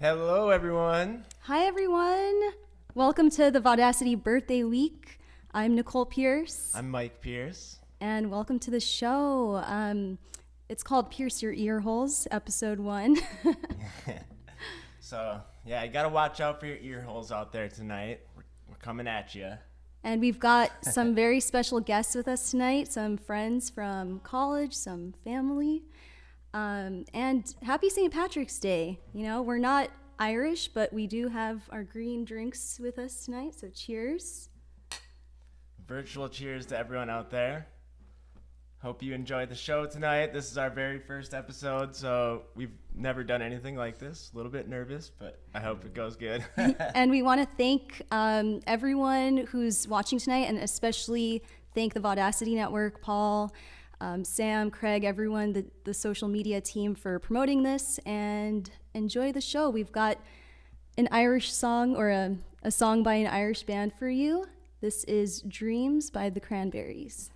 Hello, everyone. Hi, everyone. Welcome to the Vaudacity Birthday Week. I'm Nicole Pierce. I'm Mike Pierce. And welcome to the show. It's called Pierce Your Earholes, episode 1. So, yeah, you got to watch out for your ear holes out there tonight. We're coming at you. And we've got some very special guests with us tonight, some friends from college, some family. And happy St. Patrick's Day. You know, we're not Irish, but we do have our green drinks with us tonight, so cheers. Virtual cheers to everyone out there. Hope you enjoyed the show tonight. This is our very first episode, so we've never done anything like this. A little bit nervous, but I hope it goes good. And we want to thank everyone who's watching tonight, and especially thank the Vaudacity Network, Paul, Sam, Craig, everyone, the social media team for promoting this, and enjoy the show. We've got an Irish song, or a song by an Irish band for you. This is Dreams by the Cranberries.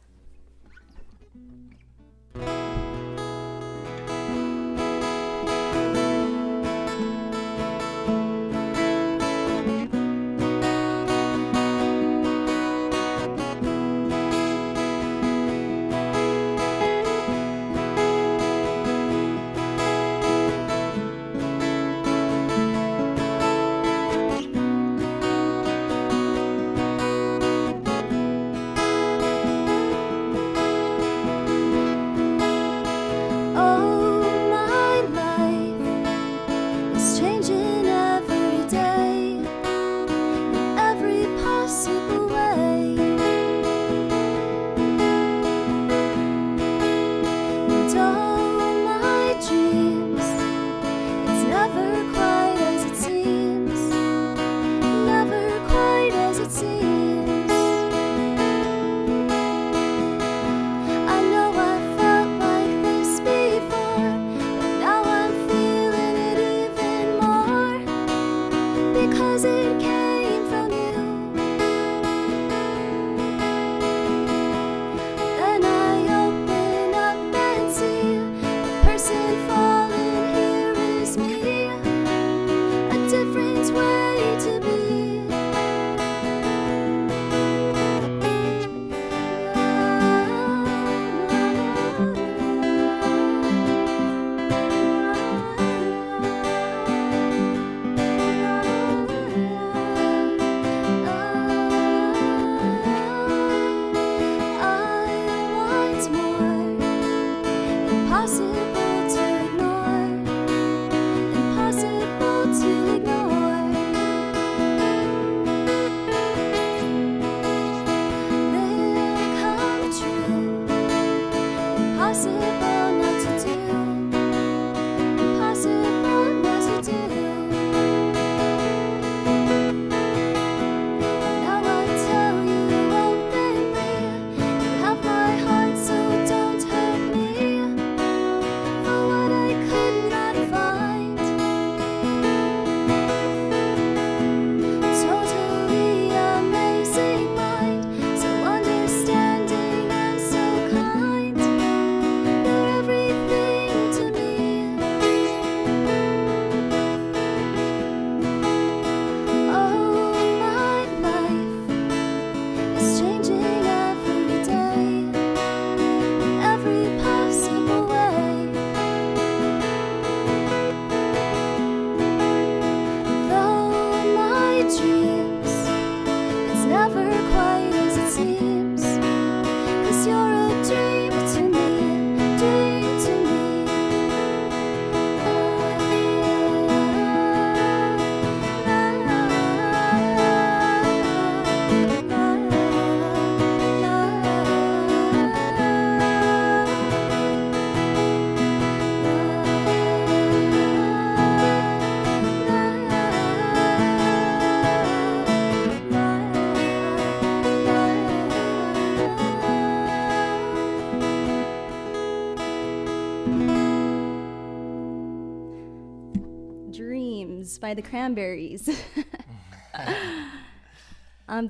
by the Cranberries.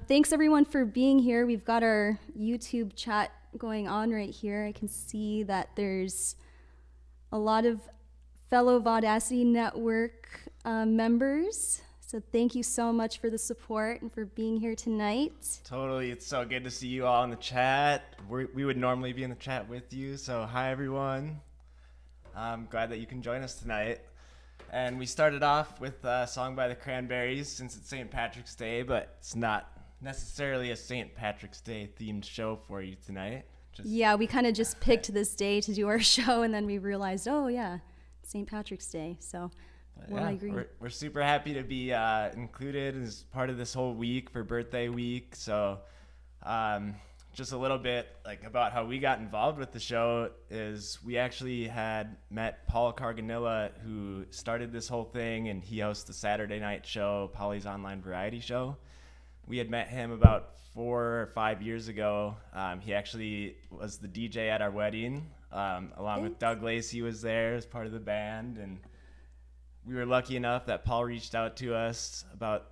Thanks everyone for being here. We've got our YouTube chat going on right here. I can see that there's a lot of fellow Vaudacity Network members. So thank you so much for the support and for being here tonight. Totally. It's so good to see you all in the chat. We would normally be in the chat with you. So hi, everyone. I'm glad that you can join us tonight. And we started off with a song by the Cranberries since it's St. Patrick's Day, but it's not necessarily a St. Patrick's Day themed show for you tonight. Yeah, we kind of just picked this day to do our show, and then we realized, oh yeah, St. Patrick's Day. So I agree. We're super happy to be included as part of this whole week for Birthday Week. So just a little bit about how we got involved with the show is we actually had met Paul Carganilla, who started this whole thing, and he hosts the Saturday night show, Polly's Online Variety Show. We had met him about 4 or 5 years ago. He actually was the DJ at our wedding, along with Doug Lacey was there as part of the band, and we were lucky enough that Paul reached out to us about,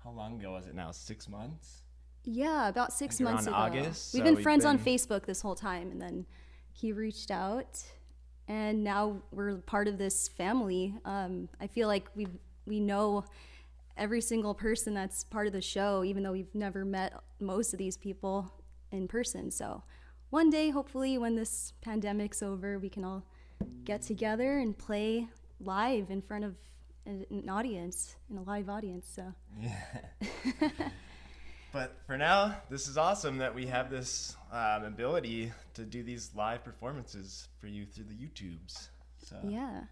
how long ago was it now, 6 months? Yeah, about 6 months ago. August, we've been friends on Facebook this whole time, and then he reached out, and now we're part of this family. I feel like we know every single person that's part of the show, even though we've never met most of these people in person. So one day, hopefully, when this pandemic's over, we can all get together and play live in front of an audience, in a live audience. So yeah. But for now, this is awesome that we have this ability to do these live performances for you through the YouTubes. So. Yeah.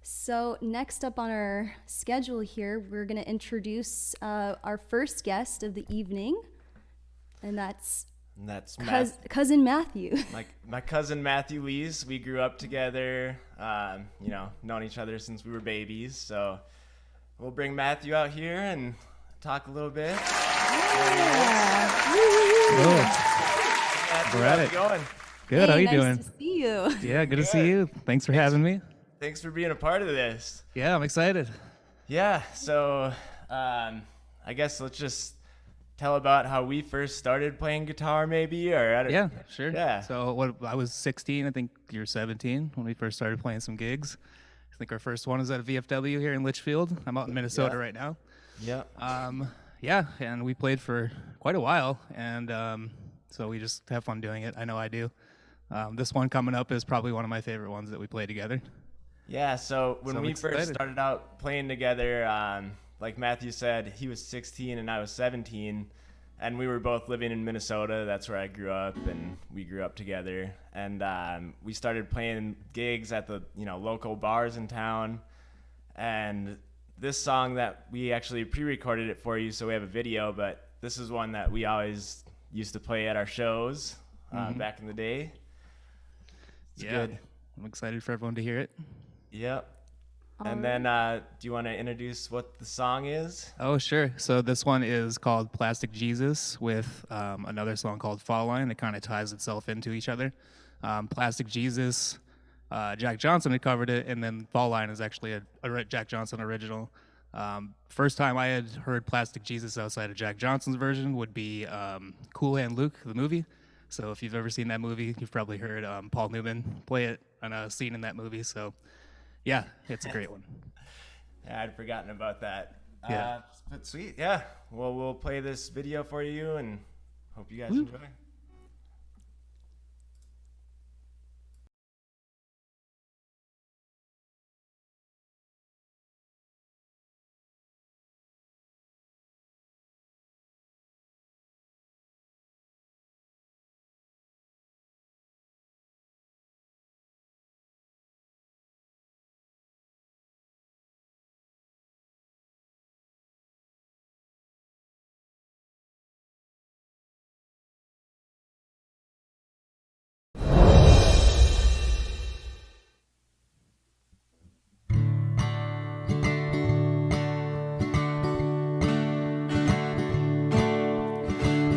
So next up on our schedule here, we're going to introduce our first guest of the evening, and that's cousin Mathew. My cousin Mathew Lease. We grew up together, known each other since we were babies. So we'll bring Mathew out here and talk a little bit. All right. How's it going? Good. How you nice doing? To see you. Yeah, good to see you. Thanks for having me. Thanks for being a part of this. Yeah, I'm excited. Yeah, so I guess let's just tell about how we first started playing guitar, maybe, or Yeah, sure. Yeah. So I was 16. I think you're 17 when we first started playing some gigs. I think our first one was at a VFW here in Litchfield. I'm out in Minnesota right now. Yeah. Yeah, and we played for quite a while, and so we just have fun doing it. I know I do. This one coming up is probably one of my favorite ones that we play together. Yeah, so when we excited. first started out playing together, like Mathew said, he was 16 and I was 17, and we were both living in Minnesota. That's where I grew up, and we grew up together. And we started playing gigs at the local bars in town, and this song that we actually pre-recorded it for you, so we have a video, but this is one that we always used to play at our shows back in the day. It's good. I'm excited for everyone to hear it. Yep. And then do you want to introduce what the song is? Oh, sure. So this one is called Plastic Jesus with another song called Fall Line. It kind of ties itself into each other. Plastic Jesus, Jack Johnson had covered it, and then Fall Line is actually a Jack Johnson original. First time I had heard Plastic Jesus outside of Jack Johnson's version would be Cool Hand Luke, the movie. So if you've ever seen that movie, you've probably heard Paul Newman play it on a scene in that movie. So yeah, it's a great one. Yeah, I'd forgotten about that. Yeah. But sweet, yeah. Well, we'll play this video for you, and hope you guys enjoy.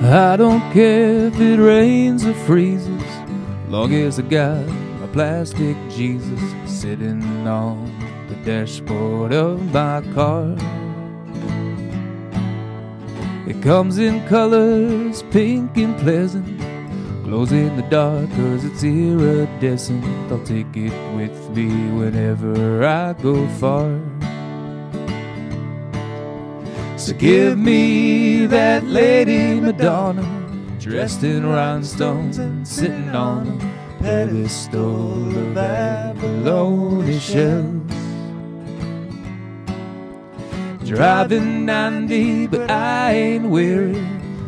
I don't care if it rains or freezes, long as I got my plastic Jesus sitting on the dashboard of my car. It comes in colors, pink and pleasant, glows in the dark 'cause it's iridescent. I'll take it with me whenever I go far. So give me that Lady Madonna, dressed in rhinestones and sitting on a pedestal of abalone shells. Driving 90, but I ain't weary,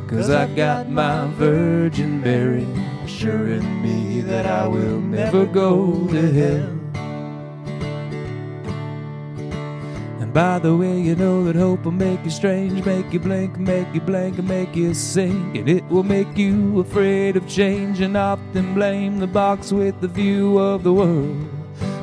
'cause I got my Virgin Mary assuring me that I will never go to hell. And by the way, you know that hope will make you strange, make you blink, make you blank, and make you sing. And it will make you afraid of change and often blame the box with the view of the world.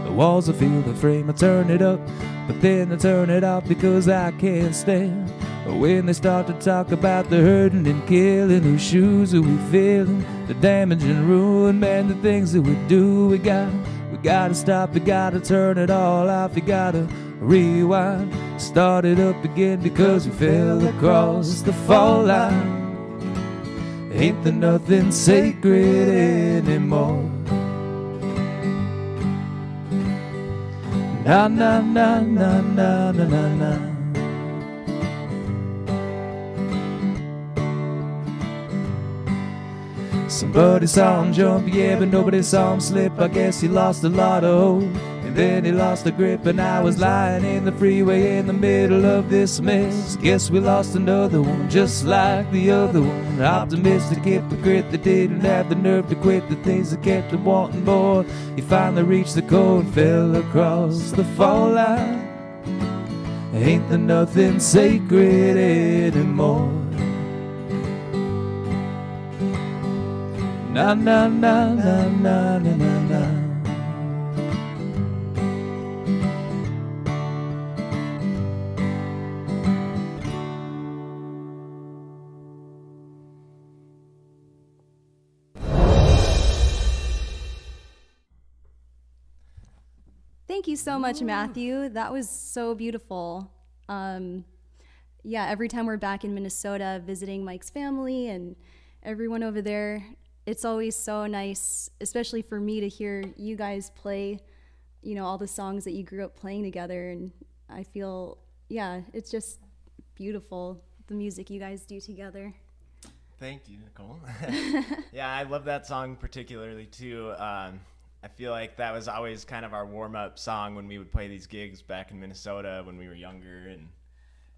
The walls I feel the frame, I turn it up, but then I turn it off because I can't stand when they start to talk about the hurting and killing. Whose shoes are we feeling? The damage and ruin, man, the things that we do. We gotta stop, we gotta turn it all off. We gotta rewind, start it up again because we fell across the fall line. Ain't there nothing sacred anymore? Na na na na na na na na. Somebody saw him jump, yeah, but nobody saw him slip. I guess he lost a lot of hope, and then he lost the grip. And I was lying in the freeway in the middle of this mess. Guess we lost another one, just like the other one. Optimistic hypocrite that didn't have the nerve to quit the things that kept him wanting more. He finally reached the goal and fell across the fall line. Ain't there nothing sacred anymore? Na na na na na na na na. Thank you so much, Matthew. That was so beautiful. Yeah, every time we're back in Minnesota visiting Mike's family and everyone over there, it's always so nice, especially for me, to hear you guys play, you know, all the songs that you grew up playing together. And I feel, yeah, it's just beautiful, the music you guys do together. Thank you, Nicole. Yeah, I love that song particularly too. I feel like that was always kind of our warm-up song when we would play these gigs back in Minnesota when we were younger, and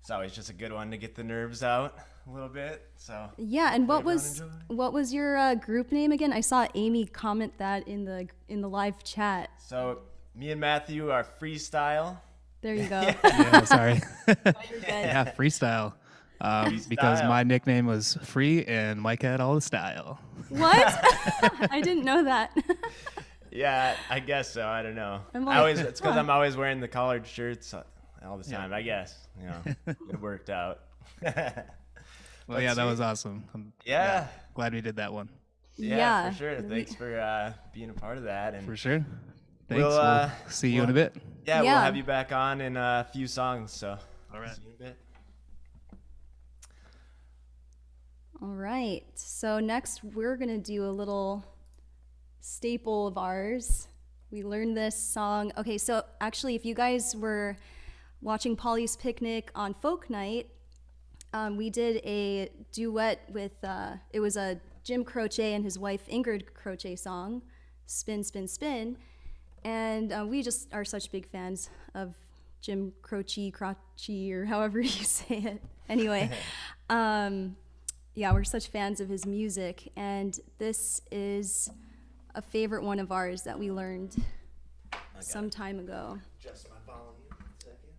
it's always just a good one to get the nerves out a little bit. So yeah, and what was your group name again? I saw Amy comment that in the live chat. So me and Matthew are Freestyle. There you go. Yeah, sorry. You're good. Yeah, freestyle. Because my nickname was Free and Mike had all the style. What? I didn't know that. Yeah, I guess so. I don't know. It's because I'm always wearing the collared shirts all the time. Yeah. I guess, you know, it worked out. Well, yeah, that was awesome. Yeah, glad we did that one. Yeah, for sure. Thanks for being a part of that. And for sure. Thanks. We'll see you in a bit. Yeah, we'll have you back on in a few songs. So, all right. See you in a bit. All right. So next, we're gonna do a little staple of ours. We learned this song. Okay, so actually, if you guys were watching Polly's Picnic on Folk Night, we did a duet with, it was a Jim Croce and his wife Ingrid Croce song, Spin, Spin, Spin. And we just are such big fans of Jim Croce, or however you say it. Anyway, yeah, we're such fans of his music. And this is a favorite one of ours that we learned some time ago. Adjust my volume for a second.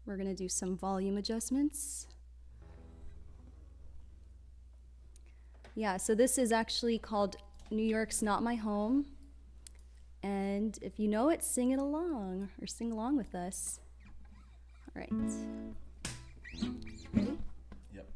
We're gonna do some volume adjustments. Yeah, so this is actually called New York's Not My Home. And if you know it, sing it along, or sing along with us. All right. Ready? Yep.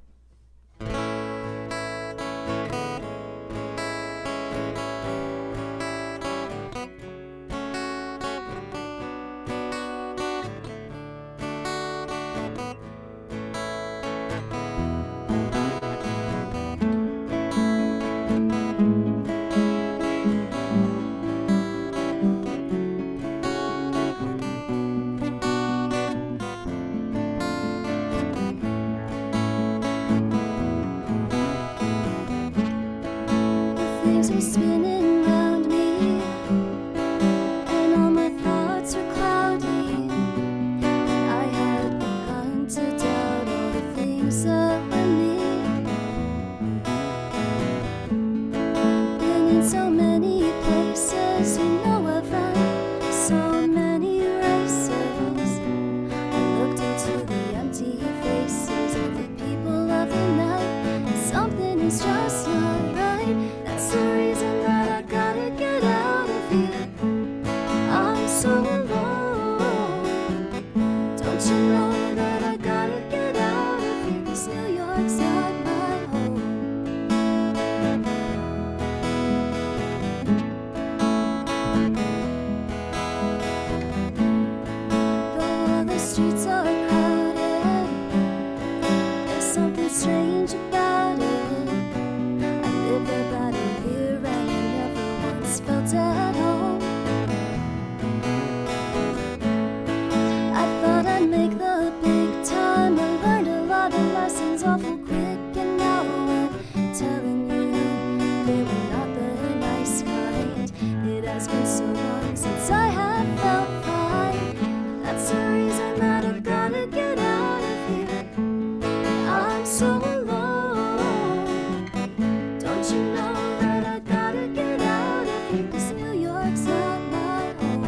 Dreams were spinning round me, and all my thoughts were cloudy. I had begun to doubt all the things that were me. Been in so many places, you know I've run so many races. I looked into the empty faces of the people of the night, and something is just not right. That's the reason that I gotta get out of here. I'm so alone. Don't you know that I gotta get out of here? 'Cause New York's not my home. Though all the streets are crowded, there's something strange about it. I lived about a year and I never once felt at home. I thought I'd make the big time. I learned a lot of lessons awful quick, and now I'm telling you they were not the nice kind. It has been so long since I have felt fine. That's the reason that I gotta get out of here. I'm so alone. Don't you know that I gotta get out of here? 'Cause New York's not my home.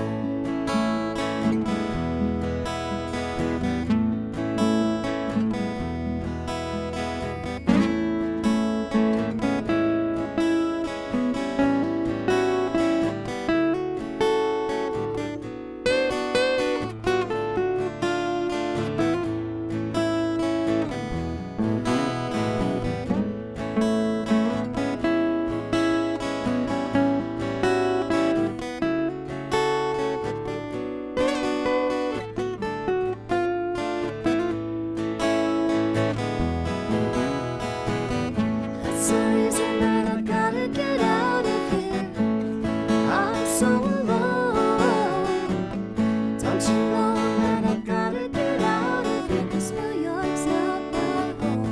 That's the reason that I gotta get out of here. I'm so alone. Don't you know that I gotta get out of here? 'Cause New York's not my home.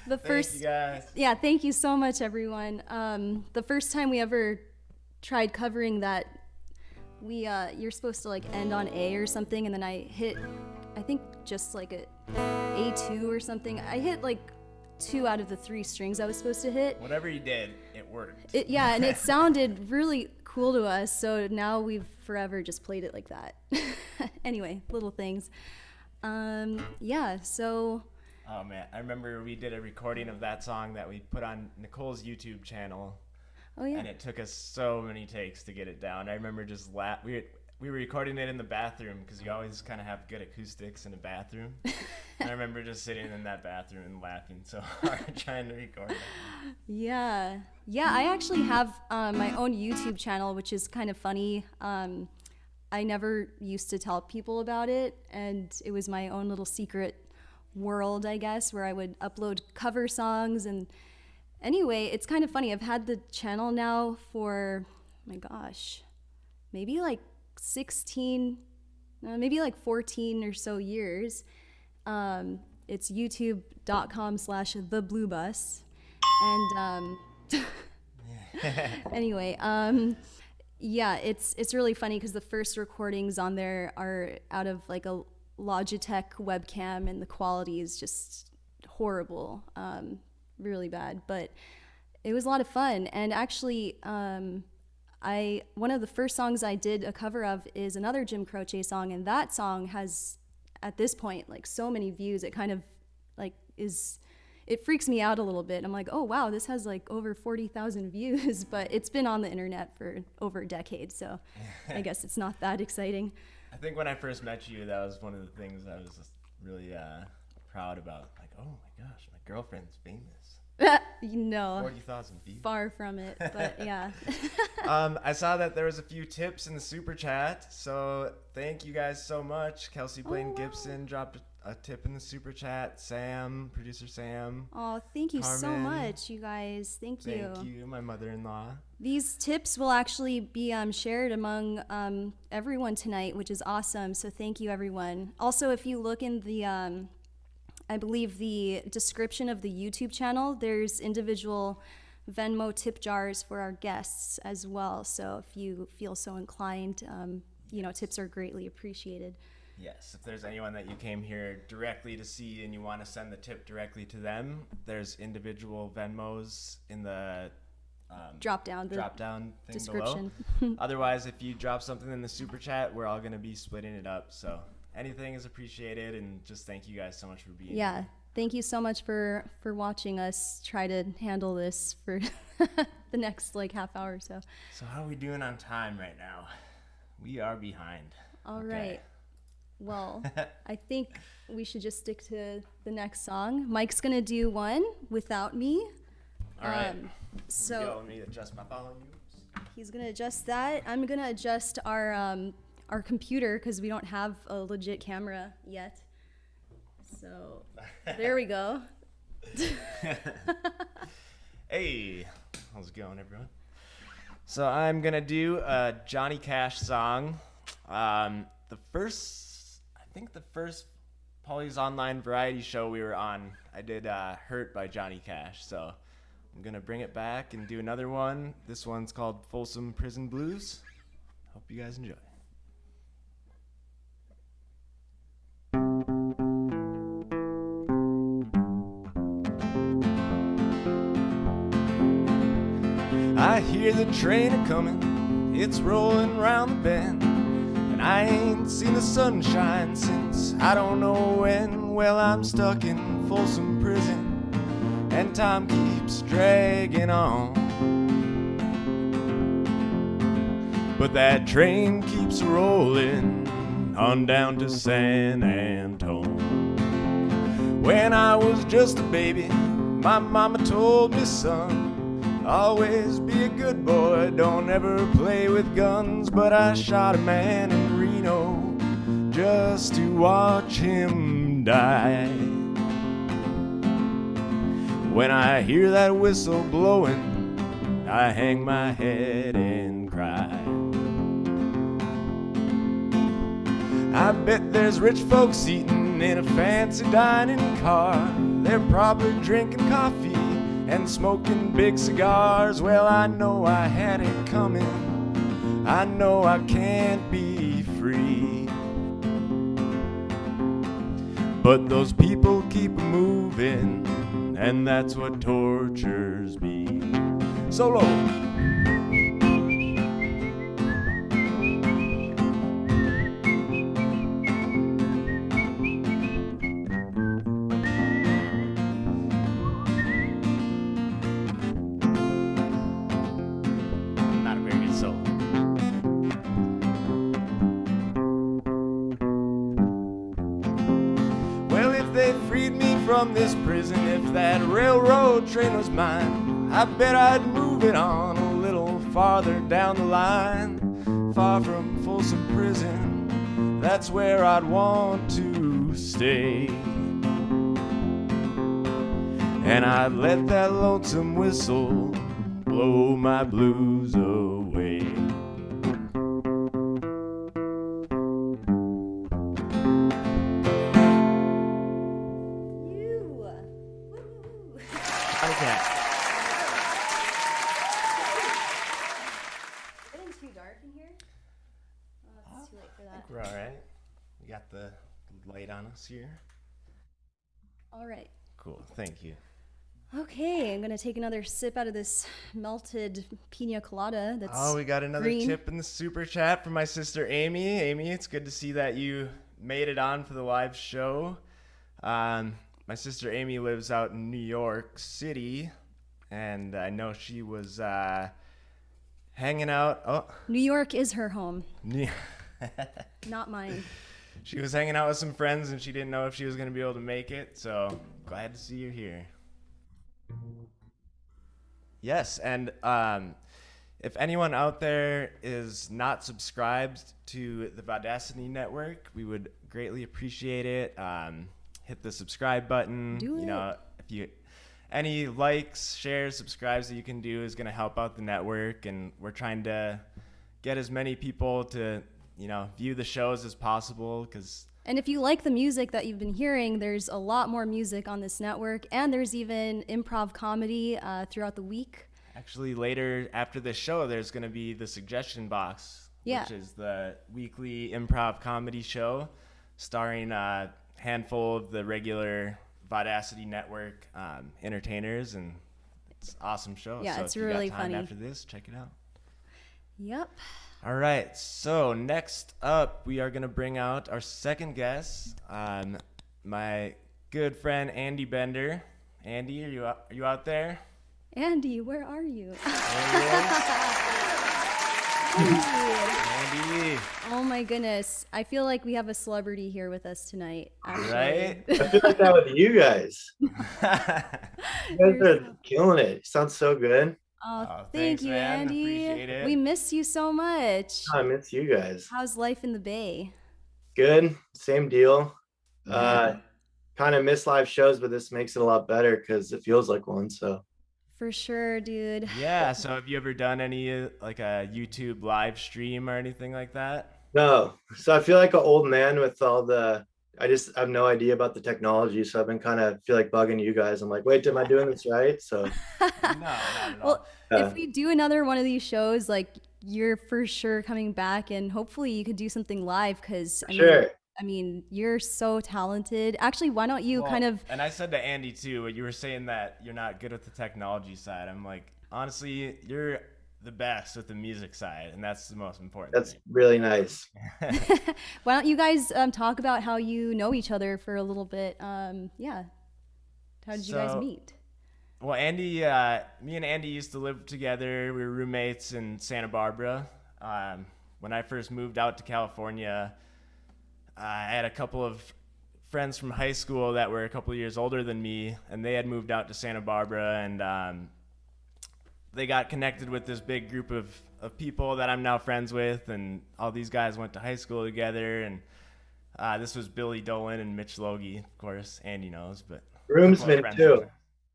The Thank first you guys. Yeah, thank you so much, everyone. The first time we ever tried covering that, you're supposed to like end on A or something, and then I hit, I think just like a A2 or something. I hit like 2 out of the 3 strings I was supposed to hit. Whatever you did, it worked. Yeah, and it sounded really cool to us, so now we've forever just played it like that. Anyway, little things. Yeah, so Oh man, I remember we did a recording of that song that we put on Nicole's YouTube channel, oh yeah. and it took us so many takes to get it down. I remember just we were recording it in the bathroom because you always kind of have good acoustics in a bathroom. And I remember just sitting in that bathroom and laughing so hard trying to record it. Yeah, I actually have my own YouTube channel, which is kind of funny. I never used to tell people about it, and it was my own little secret world, I guess, where I would upload cover songs. And anyway, it's kind of funny. I've had the channel now for, oh my gosh, maybe like 16, maybe like 14 or so years. It's youtube.com/thebluebus. And anyway, yeah, it's really funny because the first recordings on there are out of like a Logitech webcam, and the quality is just horrible, really bad. But it was a lot of fun. And actually, one of the first songs I did a cover of is another Jim Croce song, and that song has, at this point, like so many views. It kind of like it freaks me out a little bit. I'm like, oh wow, this has like over 40,000 views, but it's been on the internet for over a decade, so I guess it's not that exciting. I think when I first met you, that was one of the things I was just really proud about. Like, oh my gosh, my girlfriend's famous. No, 40,000 views. far from it, but yeah. I saw that there was a few tips in the super chat, so thank you guys so much. Kelsey Blaine wow. Gibson dropped a a tip in the super chat. Sam, producer Sam. Oh, thank you so Carmen. much, you guys. Thank you. Thank you, my mother-in-law. These tips will actually be shared among everyone tonight, which is awesome. So thank you, everyone. Also, if you look in the, I believe the description of the YouTube channel, there's individual Venmo tip jars for our guests as well. So if you feel so inclined, tips are greatly appreciated. Yes, if there's anyone that you came here directly to see and you want to send the tip directly to them, there's individual Venmos in the Drop down thing description. below. Otherwise, if you drop something in the super chat, we're all going to be splitting it up. So anything is appreciated, and just thank you guys so much for being here. Thank you so much for watching us try to handle this for the next half hour or so. So how are we doing on time right now? We are behind. All right. Well, I think we should just stick to the next song. Mike's gonna do one without me. All right. So let me adjust my volume. he's gonna adjust that. I'm gonna adjust our computer because we don't have a legit camera yet. So there we go. Hey, how's it going, everyone? So I'm gonna do a Johnny Cash song. The first Polly's online variety show we were on, I did Hurt by Johnny Cash. So I'm gonna bring it back and do another one. This one's called Folsom Prison Blues. Hope you guys enjoy. I hear the train a-comin', it's rollin' round the bend, and I ain't seen the sunshine since I don't know when. Well, I'm stuck in Folsom Prison, and time keeps dragging on, but that train keeps rollin' on down to San Antone. When I was just a baby, my mama told me, son, always be a good boy, don't ever play with guns. But I shot a man in Reno just to watch him die. When I hear that whistle blowing, I hang my head and cry. I bet there's rich folks eating in a fancy dining car. They're probably drinking coffee and smoking big cigars. Well, I know I had it coming, I know I can't be free, but those people keep moving, and that's what tortures me. Solo. From this prison, if that railroad train was mine, I bet I'd move it on a little farther down the line. Far from Folsom Prison, that's where I'd want to stay, and I'd let that lonesome whistle blow my blues away. We're all right. We got the light on us here. All right. Cool. Thank you. Okay, I'm gonna take another sip out of this melted pina colada. That's we got another green. tip in the super chat from my sister Amy. Amy, it's good to see that you made it on for the live show. My sister Amy lives out in New York City, and I know she was hanging out. Oh, New York is her home. New- Not mine. She was hanging out with some friends, and she didn't know if she was going to be able to make it, so glad to see you here. Yes, and if anyone out there is not subscribed to the Vodacity Network, we would greatly appreciate it. Hit the subscribe button. Do You know, if you any likes, shares, subscribes that you can do is going to help out the network, and we're trying to get as many people to, you know, view the shows as possible. And if you like the music that you've been hearing, there's a lot more music on this network, and there's even improv comedy throughout the week. Actually, later after this show, there's going to be the suggestion box, which is the weekly improv comedy show starring a handful of the regular Vodacity Network entertainers, and it's an awesome show. Yeah, so it's if you really got time funny. after this, check it out. Yep. All right, so next up, we are going to bring out our second guest, my good friend Andy Bender. Andy, are you out there? Andy, where are you? Andy. Oh my goodness. I feel like we have a celebrity here with us tonight. Actually. Right? I feel like that with you guys. You guys are killing it. You sound so good. Oh, thank thanks, you, man. Andy. Appreciate it. We miss you so much. I miss you guys. How's life in the Bay? Good. Same deal. Kind of miss live shows, but this makes it a lot better because it feels like one. So For sure, dude. Yeah, so have you ever done any like a YouTube live stream or anything like that? no. So I feel like an old man with all the. I just have no idea about the technology, so I've been kind of feel like bugging you guys. I'm like, wait, am I doing this right? So No, not at all. Well, Yeah. if we do another one of these shows, like you're for sure coming back, and hopefully you could do something live because sure. I mean, you're so talented. Actually, why don't you kind of? And I said to Andy too, you were saying that you're not good at the technology side. I'm like, honestly, you're the best with the music side, and that's the most important That's thing. really nice. Why don't you guys talk about how you know each other for a little bit? Yeah. How did you guys So- meet? Well, Andy, me and Andy used to live together. We were roommates in Santa Barbara. When I first moved out to California, I had a couple of friends from high school that were a couple of years older than me, and they had moved out to Santa Barbara, and they got connected with this big group of people that I'm now friends with, and all these guys went to high school together, and this was Billy Dolan and Mitch Logie, of course. Andy knows, but Groomsman friends too. together.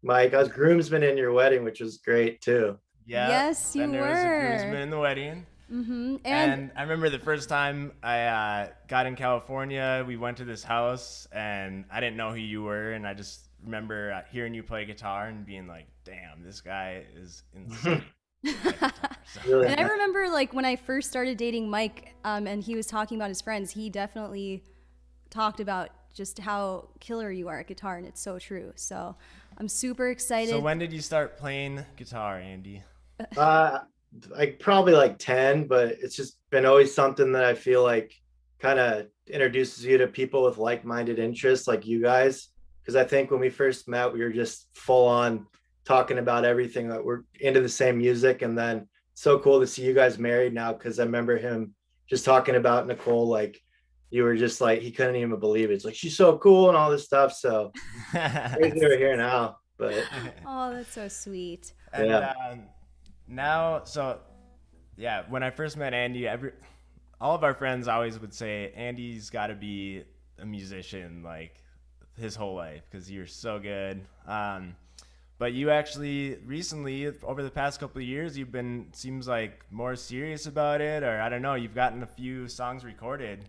Mike, I was groomsman in your wedding, which was great too. Yeah. Yes, you then there was a were. groomsman in the wedding. Mm-hmm. And I remember the first time I got in California, we went to this house, and I didn't know who you were, and I just remember hearing you play guitar and being like, damn, this guy is insane. Really And I nice. remember like when I first started dating Mike, and he was talking about his friends, he definitely talked about just how killer you are at guitar, and it's so true. So I'm super excited. So when did you start playing guitar, Andy? Like probably like 10, but it's just been always something that I feel like kind of introduces you to people with like-minded interests like you guys. Because I think when we first met, we were just full on talking about everything, that we're into the same music. And then so cool to see you guys married now, because I remember him just talking about Nicole, like you were just like, he couldn't even believe it. It's like, she's so cool and all this stuff. So crazy we're here now. But Oh, that's so sweet. And Yeah. now, so yeah, when I first met Andy, all of our friends always would say Andy's got to be a musician like his whole life because you're so good. But you actually recently, over the past couple of years, you've been, seems like, more serious about it, or I don't know, you've gotten a few songs recorded.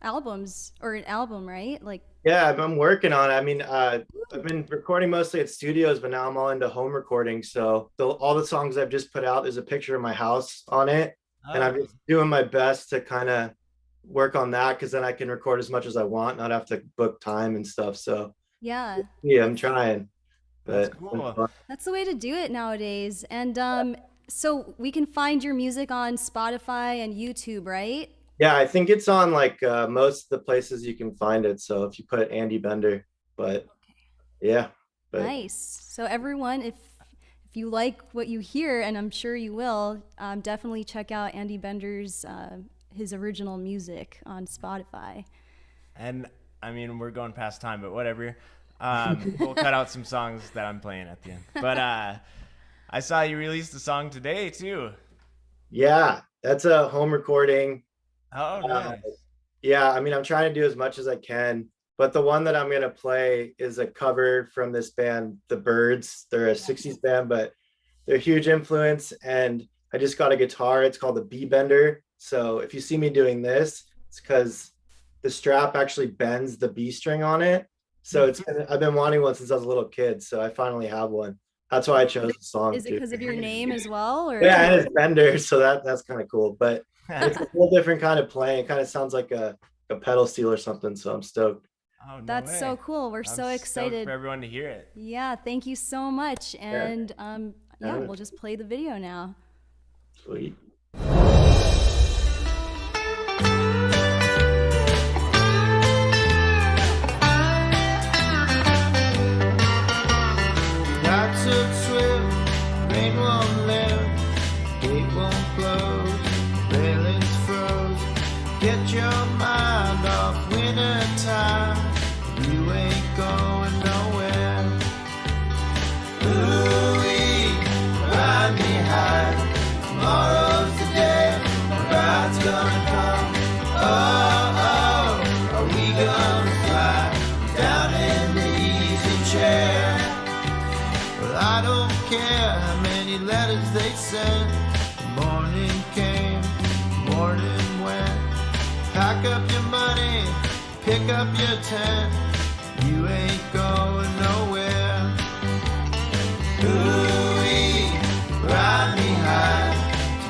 Albums, or an album, right? Like, yeah, I'm working on it. I mean, I've been recording mostly at studios, but now I'm all into home recording. So all the songs I've just put out, there's a picture of my house on it. And I'm just doing my best to kind of work on that, because then I can record as much as I want, not have to book time and stuff. So yeah, yeah, I'm trying. That's But cool. that's the way to do it nowadays. And so we can find your music on Spotify and YouTube, right? yeah, I think it's on like most of the places you can find it. So if you put Andy Bender, but yeah. But Nice. So everyone, if you like what you hear, and I'm sure you will, definitely check out Andy Bender's his original music on Spotify. And I mean, we're going past time, but whatever. We'll cut out some songs that I'm playing at the end. But I saw you released a song today too. yeah, that's a home recording. Oh, nice. Yeah, I mean, I'm trying to do as much as I can, but the one that I'm gonna play is a cover from this band, The Birds. They're a 60s band, but they're a huge influence. And I just got a guitar. It's called the B Bender. So if you see me doing this, it's because the strap actually bends the B string on it. So I've been wanting one since I was a little kid. So I finally have one. That's why I chose the song Is it too. because of your name as well, or? Yeah, and it's Bender, so that's kind of cool. But it's a whole different kind of playing. It kind of sounds like a pedal steel or something. So I'm stoked. Oh, no That's way. so cool. We're I'm so stoked excited for everyone to hear it. Yeah, thank you so much. And Yeah. we'll just play the video now. Sweet. Nights of swift, rain won't lift, gate won't close, railings froze. Get your mind off winter time, you ain't going nowhere. Ooh-wee, ride me high, tomorrow's the day, my bride's gonna come. Oh, are we gonna fly down in the easy chair? Well, I don't care how many letters they sent. The morning came, the morning went. Pack up your money, pick up your tent. You ain't going nowhere. Ooh-wee, ride me high.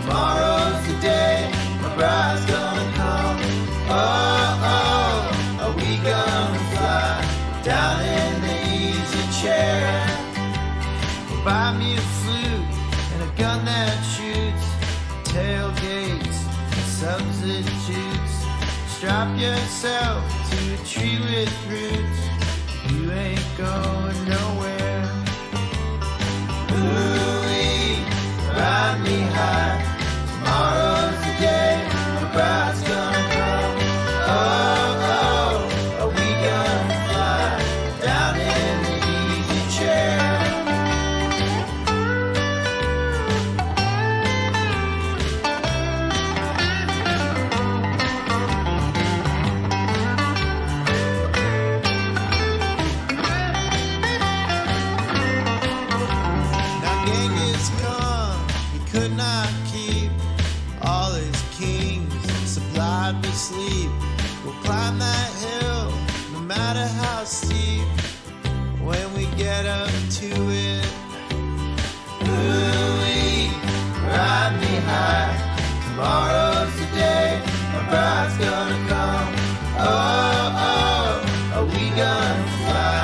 Tomorrow's the day, my bride's gonna come. Oh, are we gonna fly down in the easy chair? Buy me a flute and a gun that shoots, tailgates and substitutes. Strap yourself to a tree with roots, you ain't going nowhere. Ooh-wee, ride me high, tomorrow's the day, my bride's gonna come. Oh, are we gonna fly down in the easy chair? Could not keep all his kings supplied with sleep. We'll climb that hill, no matter how steep, when we get up to it. Ooh-wee, ride me high, tomorrow's the day, my bride's gonna come. Oh, are we gonna fly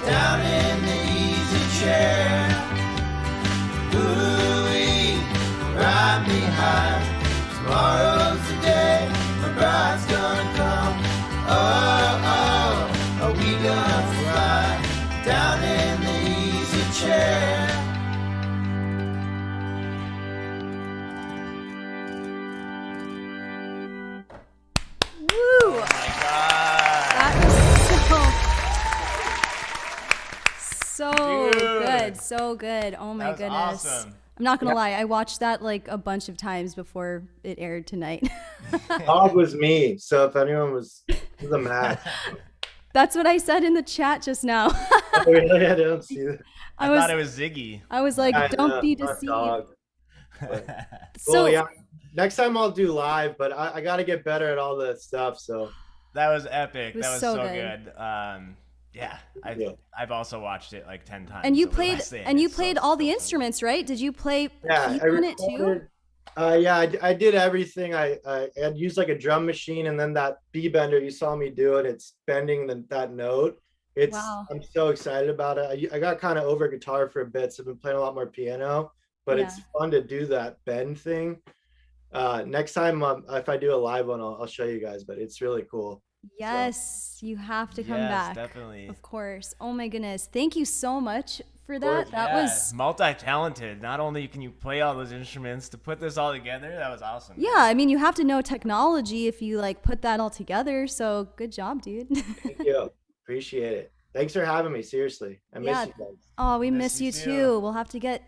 down in the easy chair? Ride me high, tomorrow's the day, my bride's gonna come. Oh, are we gonna fly down in the easy chair? Woo! That was so Dude. good, so good. Oh my That was goodness. awesome. I'm not gonna lie, I watched that like a bunch of times before it aired tonight. Dog was me. So if anyone was the match. That's what I said in the chat just now. Really, I don't see that. I thought it was Ziggy. I was like, I don't know, be not deceived. dog. So Well, yeah. Next time I'll do live, but I got to get better at all the stuff. So That was epic. It was That was so so good. good. Yeah, Yeah. I've also watched it like 10 times. and you over the played last day, and you it's played so all the good. instruments, right? Did you play yeah, keys I on it too? recorded. I did everything. I had used like a drum machine, and then that B bender you saw me do it. It's bending that note. Wow. I'm so excited about it. I got kind of over guitar for a bit, so I've been playing a lot more piano. But Yeah. it's fun to do that bend thing. Next time, if I do a live one, I'll show you guys. But it's really cool. Yes, you have to come Yes, back. definitely. Of course. Oh my goodness. Thank you so much for that. course. That Yeah, was multi-talented. Not only can you play all those instruments, to put this all together, that was awesome. yeah, I mean, you have to know technology if you like put that all together. So good job, dude. Thank you. Appreciate it. Thanks for having me. Seriously, I Yeah. miss you guys. Oh, we Miss miss you you too. too. We'll have to get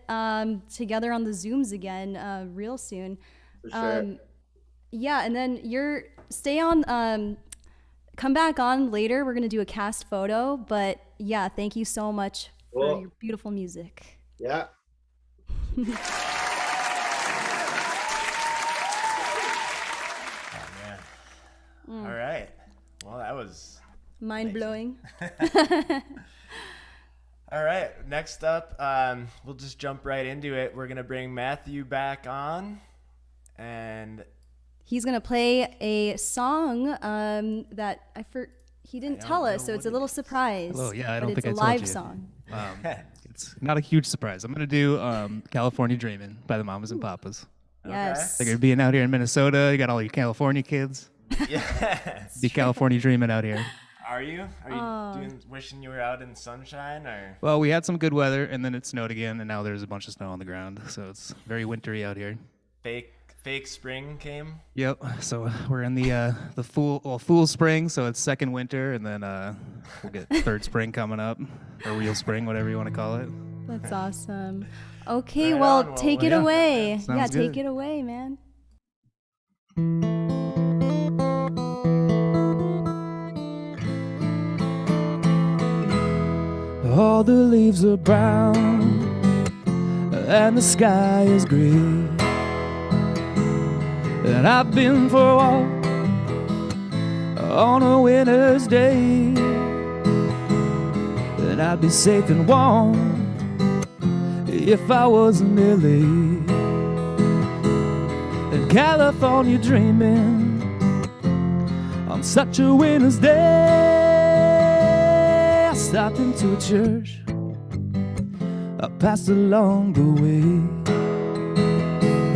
together on the Zooms again real soon. For sure. Yeah, and then stay on come back on later. We're going to do a cast photo. But yeah, thank you so much for your beautiful music. Yeah. Oh, man. All right. Well, that was mind-blowing. All right. Next up, we'll just jump right into it. We're going to bring Mathew back on. And he's going to play a song that he didn't tell us, so it's a little surprise. Oh, yeah, I don't think it's I a told live you. song. It's not a huge surprise. I'm going to do California Dreamin' by the Mamas and Papas. Yes. Figured being out here in Minnesota, you got all your California kids. yeah. Be California dreaming out here. Are you? Are you wishing you were out in sunshine or? Well, we had some good weather, and then it snowed again, and now there's a bunch of snow on the ground, so it's very wintry out here. Fake spring came? Yep. So we're in the full spring, so it's second winter, and then we'll get third spring coming up, or real spring, whatever you want to call it. That's awesome. Okay, Right well, on. Well, take it yeah. away. Sounds Yeah, take good. it away, man. All the leaves are brown and the sky is gray, and I've been for a walk on a winter's day, and I'd be safe and warm if I wasn't LA. In California dreaming on such a winter's day. I stopped into a church, I passed along the way.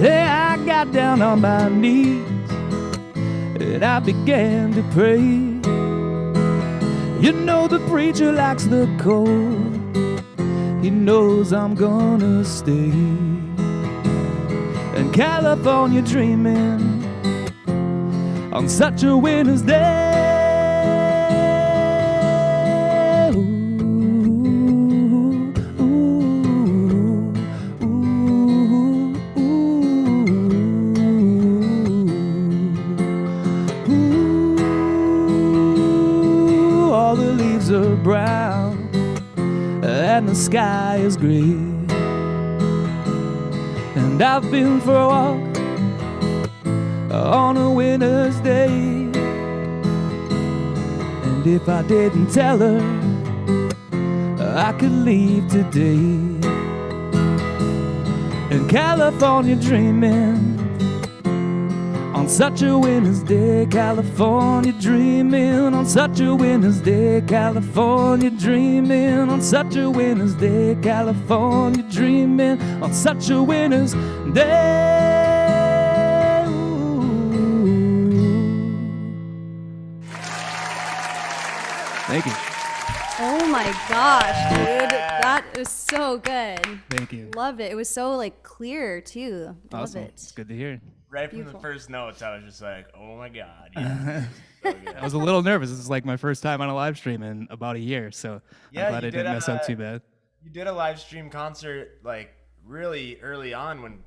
Yeah, I got down on my knees and I began to pray. You know the preacher likes the cold, he knows I'm gonna stay. In California dreaming on such a winter's day. All the leaves are brown and the sky is gray, and I've been for a walk on a winter's day. And if I didn't tell her, I could leave today. In California dreaming on such a winter's day. California dreaming on such a winter's day. California dreaming on such a winter's day. California dreaming on such a winter's day. Thank you. Oh my gosh, dude. That was so good. Thank you. Love it. It was so like clear too. Love Awesome. it. It's good to hear. Right from Beautiful. the first notes, I was just like, oh my God. Yeah. So good. I was a little nervous. This is like my first time on a live stream in about a year, so Yeah, I'm glad you I didn't did, mess up too bad. You did a live stream concert like really early on when.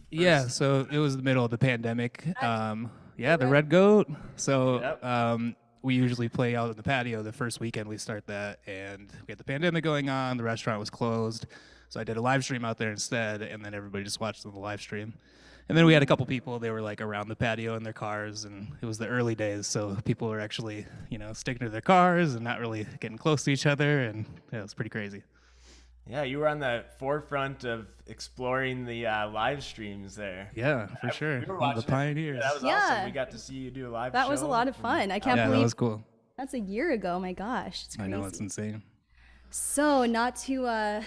Yeah, so it was the middle of the pandemic. Yeah, the Red Goat. So Yep. we usually play out in the patio the first weekend we start that, and we had the pandemic going on. The restaurant was closed, so I did a live stream out there instead, and then everybody just watched the live stream. And then we had a couple people, they were like around the patio in their cars, and it was the early days, so people were actually, sticking to their cars and not really getting close to each other, and yeah, it was pretty crazy. Yeah, you were on the forefront of exploring the live streams there. Yeah, for sure. We were One of watching the pioneers. That was Yeah. awesome. We got to see you do a live show. That was a lot of fun. I can't Yeah, that believe was cool. that's a year ago. My gosh, it's I crazy. know, it's insane. So not to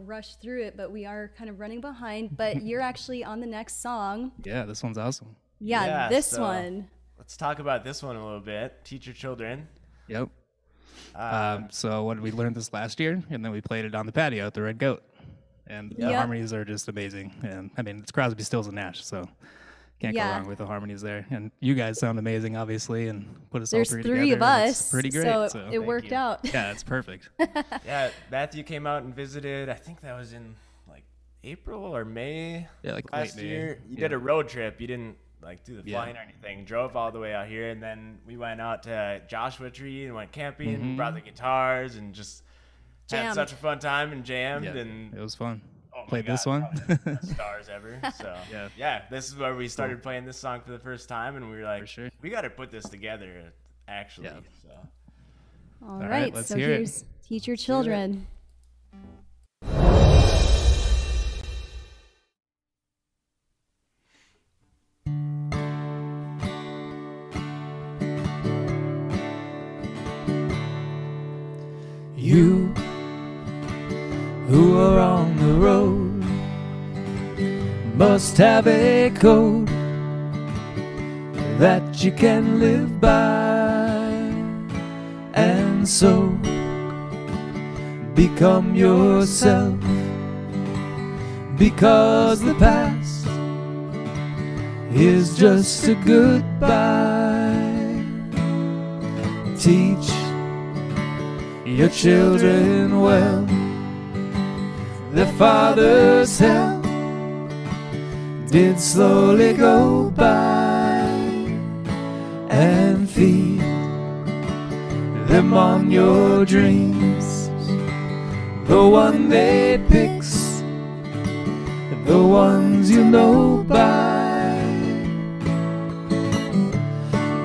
rush through it, but we are kind of running behind. But you're actually on the next song. Yeah, this one's awesome. Yeah, Yeah, this so- one. Let's talk about this one a little bit. Teach your children. Yep. So what did we learn this last year? And then we played it on the patio at the Red Goat. And the Yep. harmonies are just amazing. And I mean, it's Crosby, Stills, and Nash, so can't Yeah. go wrong with the harmonies there. And you guys sound amazing, obviously, and put us There's all three three together. of and us. it's pretty great. So So, it worked you. out. yeah, it's perfect. Yeah, Matthew came out and visited. I think that was in like April or May Yeah, like last late May. year. You Yeah. did a road trip. You didn't like do the Yeah. flying or anything. Drove all the way out here, and then we went out to Joshua Tree and went camping. And brought the guitars and just had Jammed. such a fun time and jammed. Yeah, And it was fun. oh my Played God, this one. probably the best stars ever. So Yeah. this is where we started playing this song for the first time, and we were like, For sure. we got to put this together, actually. Yeah. So All right, right, let's so hear it. here's Teach Your Children. You who are on the road must have a code that you can live by, and so become yourself, because the past is just a goodbye. Teach your children well, their father's hell did slowly go by, and feed them on your dreams, the one they picks, the ones you know by.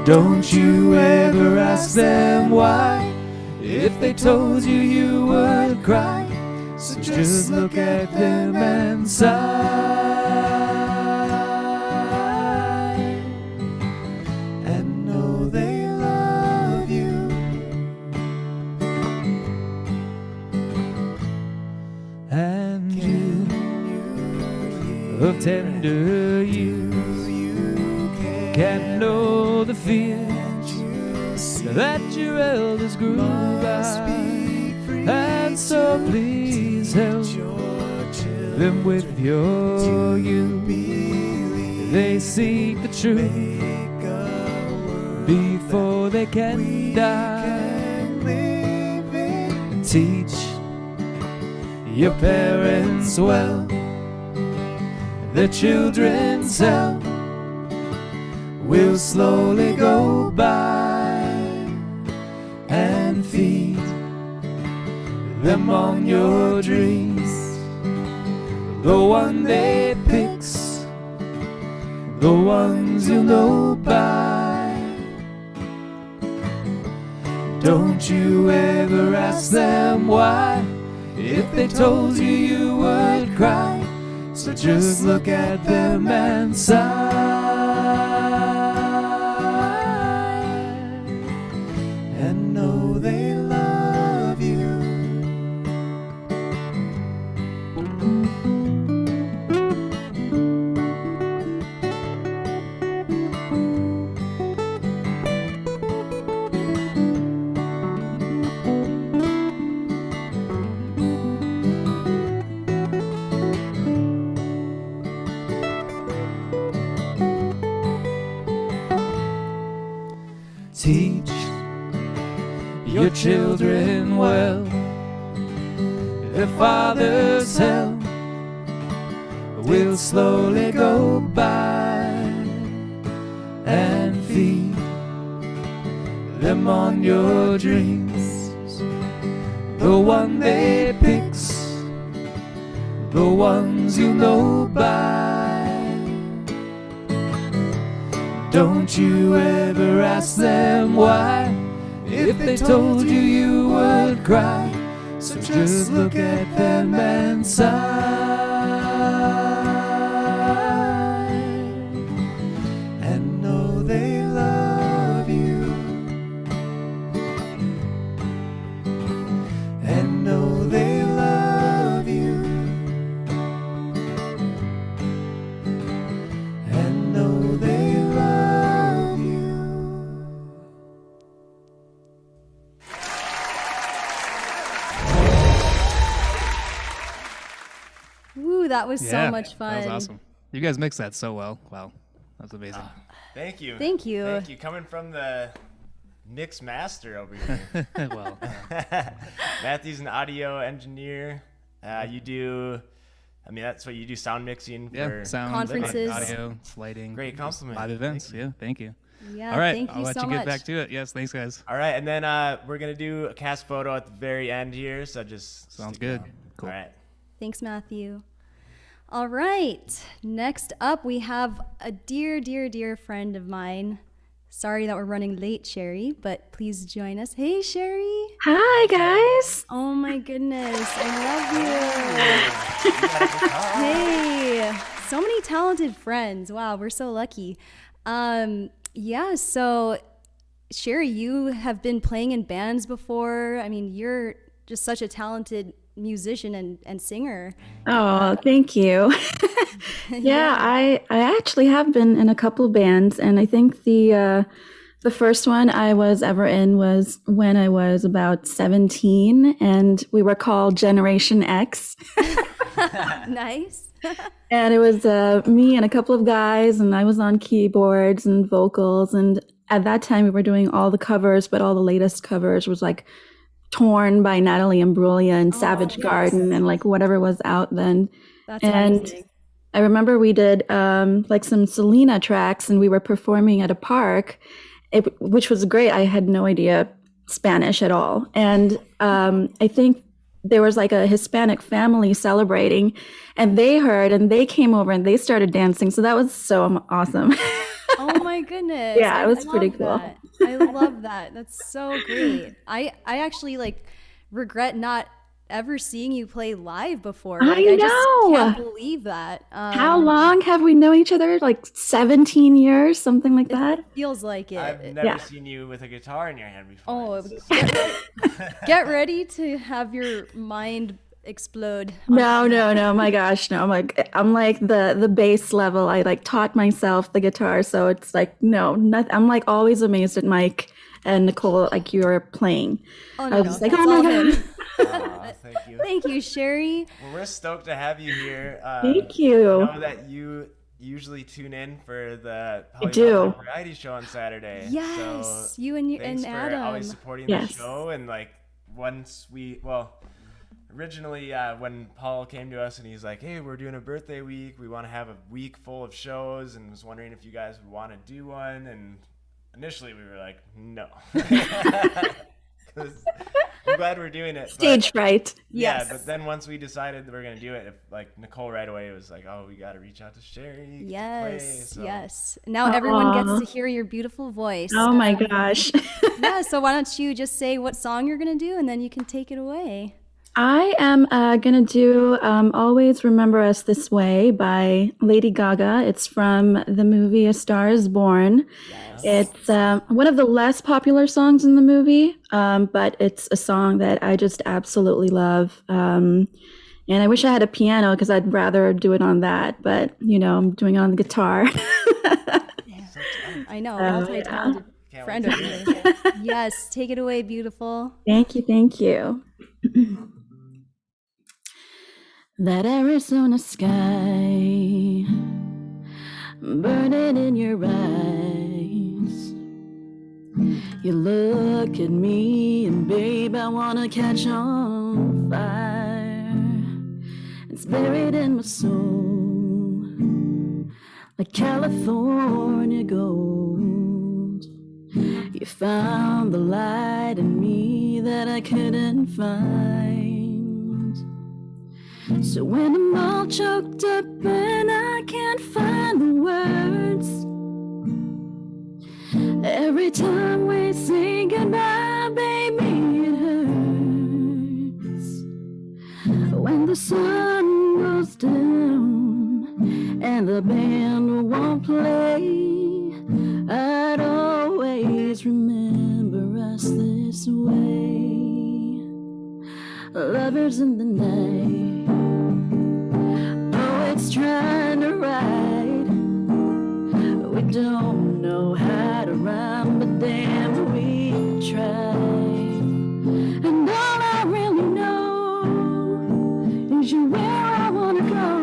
Don't you ever ask them why, if they told you you would cry, so just look at them and sigh, and know they love you, and you of tender years can't know the fear that your elders grew by, and so please help them with your youth. They seek the truth before they can die. Teach your parents well, their children's hell will slowly go by, and feed them on your dreams, the one they picks, the ones you know by. Don't you ever ask them why, if they told you you would cry, so just look at them and sigh, and know they love you. Teach your children well, their father's hell will slowly go by, and feed them on your dreams, the one they picks, the ones you know by. Don't you ever ask them why, if they told you you would cry, so just look at them and sigh, and know they love you, and know they love you, and know they love you. Woo, that was so much fun. That was awesome. You guys mixed that so well. Wow, that's amazing. thank you. Thank you. Thank you. Coming from the mix master over here. Well, Matthew's an audio engineer. You do I mean, that's what you do, sound mixing Yeah, for sound, Conferences. audio, lighting. Great compliment. Live events. Yeah, thank you. Yeah, All right, thank you I'll let so you much. get back to it. Yes, thanks, guys. All right, and then we're gonna do a cast photo at the very end here, so just Sounds stick good. around. Cool. All right. Thanks, Matthew. All right, next up we have a dear, dear, dear friend of mine. Sorry that we're running late, Sherry, but please join us. Hey, Sherry. Hi, guys. Oh my goodness, I love you. Hey, so many talented friends. Wow, we're so lucky. Yeah, so Sherry, you have been playing in bands before. I mean, you're just such a talented musician and singer. Oh, thank you. Yeah, I actually have been in a couple of bands, and I think the first one I was ever in was when I was about 17, and we were called Generation X. Nice. And it was me and a couple of guys, and I was on keyboards and vocals. And at that time, we were doing all the covers, but all the latest covers was like Torn by Natalie Imbruglia and Savage Garden and like whatever was out then. That's And amazing. I remember we did like some Selena tracks, and we were performing at a park, which was great. I had no idea Spanish at all. And I think there was like a Hispanic family celebrating, and they heard and they came over and they started dancing. So that was so awesome. Oh my goodness. Yeah, it was pretty love cool. that. I love that. That's so great. I actually like regret not ever seeing you play live before. Like, I just know. can't believe that. How long have we known each other? Like 17 years, something like that? Feels like it. I've never Yeah. seen you with a guitar in your hand before. Oh, It's just- get ready to have your mind explode. No, my gosh, no. I'm like the base level. I like taught myself the guitar, so it's like no, not, I'm like always amazed at Mike and Nicole, like you're playing. Oh I no, was just like, that's oh my all god. him. Aw, thank you. Thank you, Sherry. Well, we're stoked to have you here. Thank you. I know that you usually tune in for the do. Hollywood Variety Show on Saturday. Yes, So you and thanks for Adam. always supporting Yes. the show. And like originally when Paul came to us and he's like, hey, we're doing a birthday week. We want to have a week full of shows, and was wondering if you guys would want to do one. And initially we were like, no. 'Cause I'm glad we're doing it. but- Stage fright. Yeah, Yes. but then once we decided that we're gonna do it, like Nicole right away was like, "Oh, we gotta reach out to Sherry." to play," Yes, so- yes. Now everyone Aw. gets to hear your beautiful voice. Oh my gosh. Yeah, so why don't you just say what song you're going to do, and then you can take it away. I am gonna do Always Remember Us This Way by Lady Gaga. It's from the movie A Star is Born. It's one of the less popular songs in the movie, but it's a song that I just absolutely love. And I wish I had a piano because I'd rather do it on that, but you know, I'm doing it on the guitar. I know, yeah. multi-talented Can't friend wait over to here. hear it. Yes, take it away, beautiful. Thank you, thank you. That Arizona sky burning in your eyes. You look at me and babe, I wanna catch on fire. It's buried in my soul like California gold. You found the light in me that I couldn't find. So when I'm all choked up and I can't find the words, every time we say goodbye, baby, it hurts. When the sun goes down and the band won't play, I'd always remember us this way. Lovers in the night, poets trying to write. We don't know how to rhyme, but damn, we try. And all I really know is you're where I wanna go.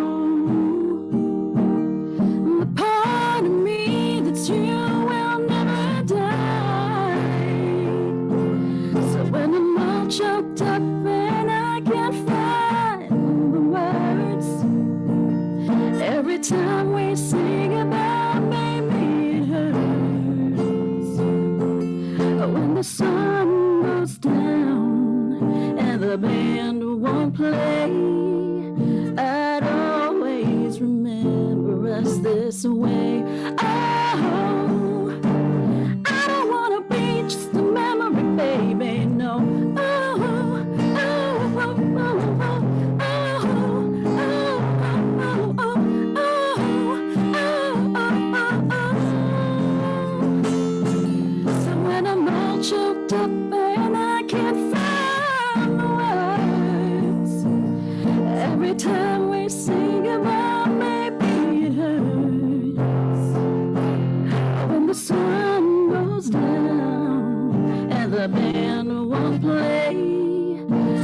And the part of me that's you will never die. So when I'm all choked up and I can't find the words, Every time we sing about maybe it hurts. When the sun goes down and the band won't play, I'd always remember us this way. Oh, I don't wanna be just a memory, baby, no. Oh, oh, oh, oh, oh, choked up and I can't find the words. Every time we sing about maybe it hurts. When the sun goes down and the band won't play,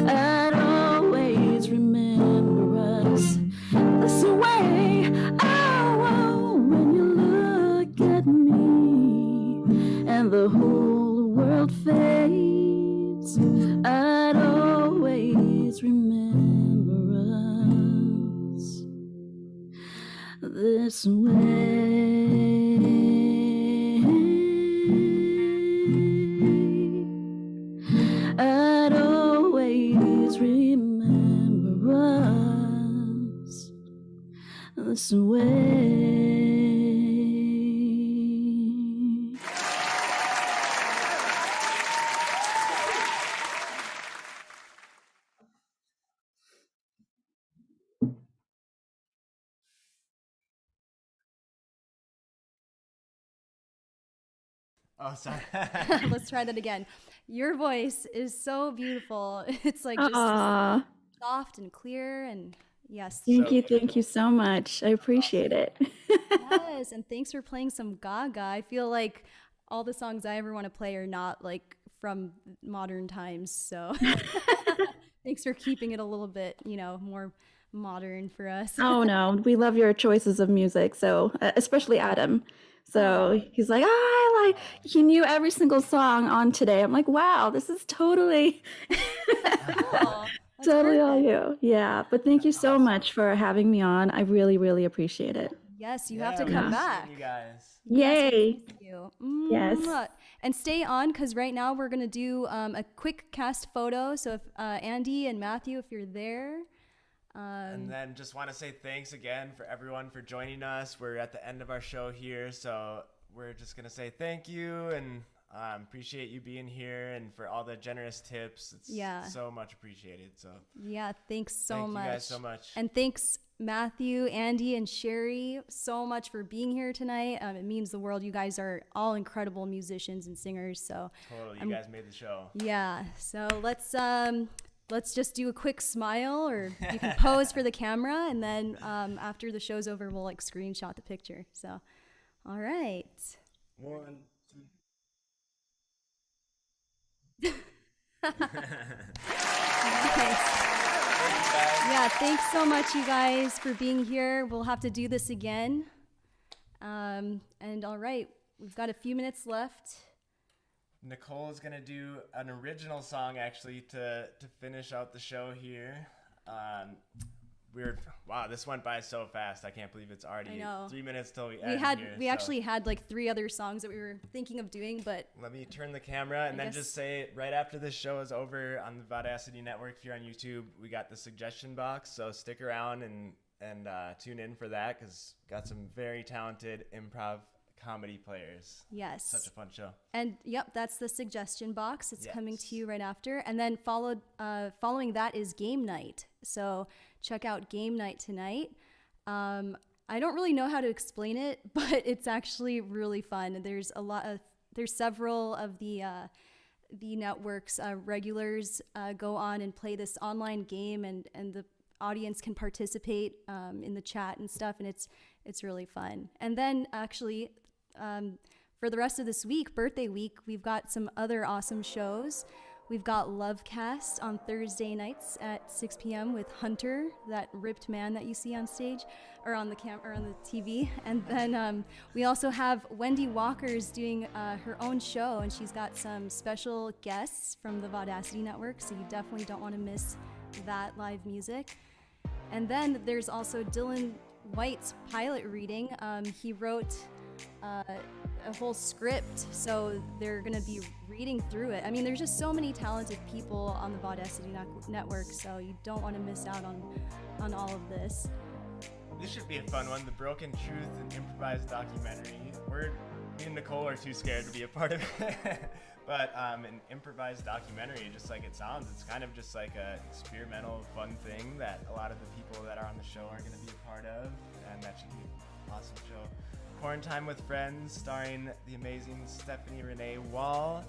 I'd always remember us this way. Oh, when you look at me and the whole world fades, I'd always remember us this way. I'd always remember us this way. Oh, sorry. Let's try that again. Your voice is so beautiful. It's like just Aw, soft and clear, and yes. thank you so much. I appreciate it. Yes, and thanks for playing some Gaga. I feel like all the songs I ever want to play are not like from modern times, so thanks for keeping it a little bit, more modern for us. Oh no, we love your choices of music. So especially Adam. So he's like, he knew every single song on today. I'm like, wow, this is totally, Cool. That's totally all perfect. you. Yeah, but thank you so much for having me on. I really, really appreciate it. Yes, you have to we come miss back. You guys. Yay. Thank you. Yes. Mwah. And stay on, because right now we're going to do a quick cast photo. So if Andy and Matthew, if you're there. And then just want to say thanks again for everyone for joining us. We're at the end of our show here, so we're just going to say thank you and appreciate you being here and for all the generous tips. It's so much appreciated. So Yeah, thanks so much. Thank you guys so much. And thanks, Matthew, Andy, and Sherry, so much for being here tonight. It means the world. You guys are all incredible musicians and singers. So Totally, you guys made the show. yeah, so let's just do a quick smile, or you can pose for the camera, and then after the show's over, we'll like screenshot the picture. So, all right. 1, 2. Nice. Yeah, thanks so much, you guys, for being here. We'll have to do this again. And all right, we've got a few minutes left. Nicole is going to do an original song actually to finish out the show here. Wow, this went by so fast. I can't believe it's already 3 minutes till we end here. We actually had like 3 other songs that we were thinking of doing, but let me turn the camera and then just say right after this show is over on the Vodacity Network, if you're on YouTube, we got the suggestion box. So stick around and tune in for that, because got some very talented improv comedy players. yes. Such a fun show. And yep, that's the suggestion box. It's coming to you right after. And then following that is game night. So check out game night tonight. I don't really know how to explain it, but it's actually really fun. There's several of the network's regulars go on and play this online game, and the audience can participate in the chat and stuff, and it's really fun. And then actually, for the rest of this week, birthday week, we've got some other awesome shows. We've got Lovecast on Thursday nights at 6 p.m. with Hunter, that ripped man that you see on stage or on the or on the TV. And then we also have Wendy Walker's doing her own show, and she's got some special guests from the Vodacity Network, so you definitely don't want to miss that live music. And then there's also Dylan White's pilot reading. He wrote a whole script, so they're gonna be reading through it. I mean, there's just so many talented people on the Vaudacity network, so you don't want to miss out on all of this. This should be a fun one. The Broken Truth and improvised documentary. Me and Nicole are too scared to be a part of it. But an improvised documentary, just like it sounds, it's kind of just like a experimental, fun thing that a lot of the people that are on the show are going to be a part of, and that should be an awesome show. Quarantine with Friends, starring the amazing Stephanie Renee Wall.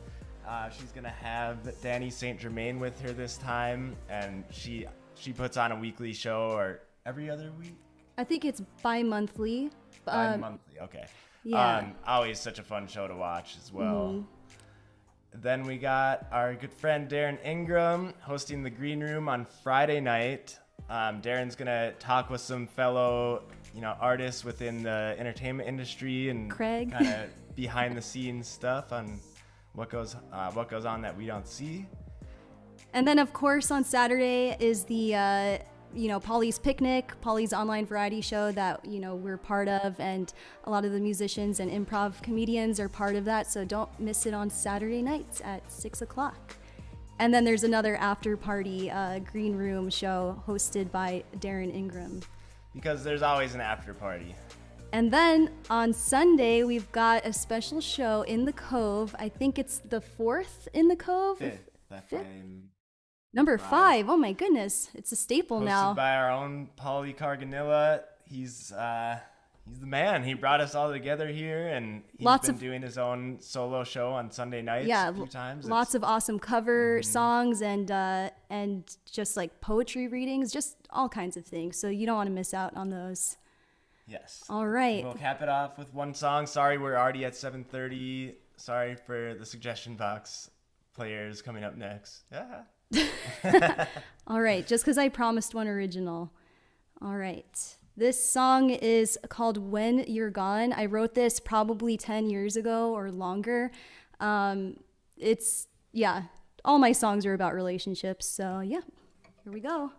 She's going to have Danny St. Germain with her this time, and she puts on a weekly show, or every other week? I think it's bi-monthly. Bi-monthly, okay. Yeah. Always such a fun show to watch as well. Then we got our good friend Darren Ingram hosting the Green Room on Friday night. Darren's gonna talk with some fellow, artists within the entertainment industry and Craig. kind of behind the scenes stuff on what goes on that we don't see. And then, of course, on Saturday is the Polly's Picnic, Polly's online variety show that, we're part of, and a lot of the musicians and improv comedians are part of that, so don't miss it on Saturday nights at 6 o'clock. And then there's another after party Green Room show hosted by Darren Ingram. Because there's always an after party. And then on Sunday, we've got a special show in the Cove. I think it's the 4th in the Cove. Fifth. Number 5. Oh my goodness, it's a staple now. Hosted by our own Pauly Carganilla. He's the man. He brought us all together here, and he's been doing his own solo show on Sunday nights a few times. Lots of awesome cover songs and just like poetry readings, just all kinds of things. So you don't want to miss out on those. Yes. All right. We'll cap it off with one song. Sorry, we're already at 7:30. Sorry for the suggestion box players coming up next. Yeah. All right, just because I promised one original. All right, this song is called When You're Gone. I wrote this probably 10 years ago or longer. All my songs are about relationships, so yeah, here we go.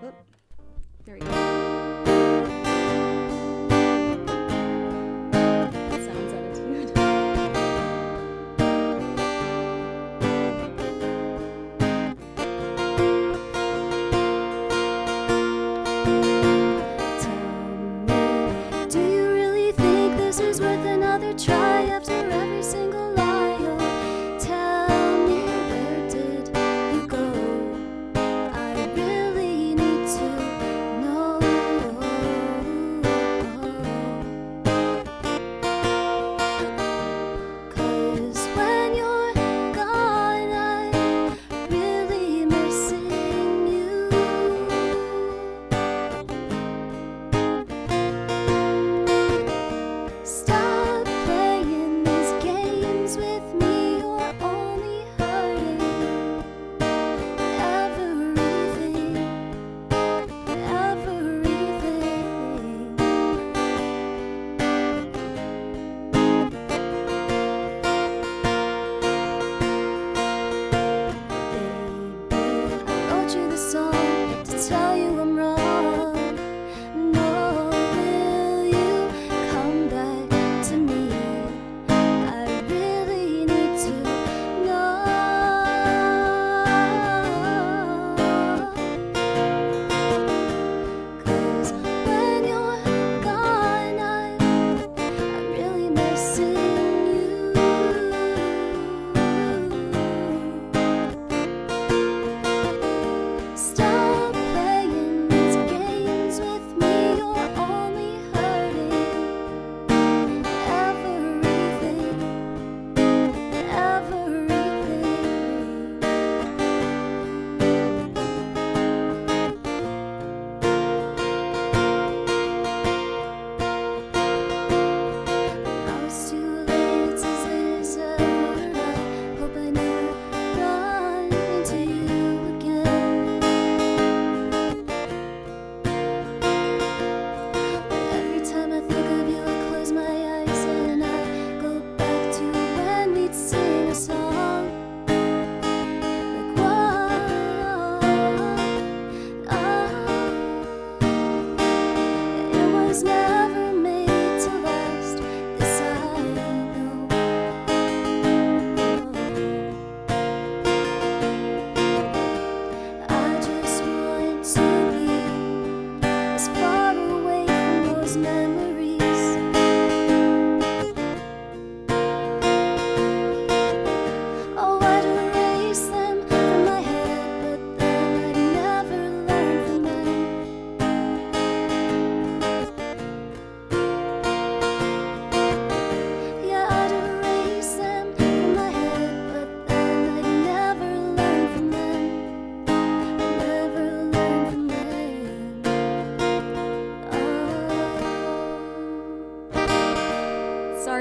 Oop, there we go. Try after every single lie. Oh, tell me, where did you go? I really need to know. 'Cause when you're gone, I'm really missing you. Stop playing these games with me, you're only hurting everything. Baby, I wrote you this song to tell you I'm wrong. No, will you come back to me? I really need to know. 'Cause when you're gone, I'm really missing you. Stop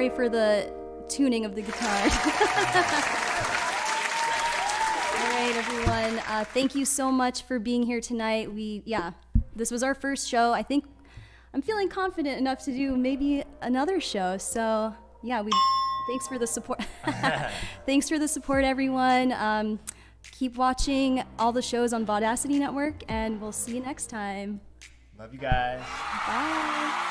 sorry for the tuning of the guitar. All right, everyone. Thank you so much for being here tonight. This was our first show. I think I'm feeling confident enough to do maybe another show. So yeah, thanks for the support. Thanks for the support, everyone. Keep watching all the shows on Vaudacity Network, and we'll see you next time. Love you guys. Bye.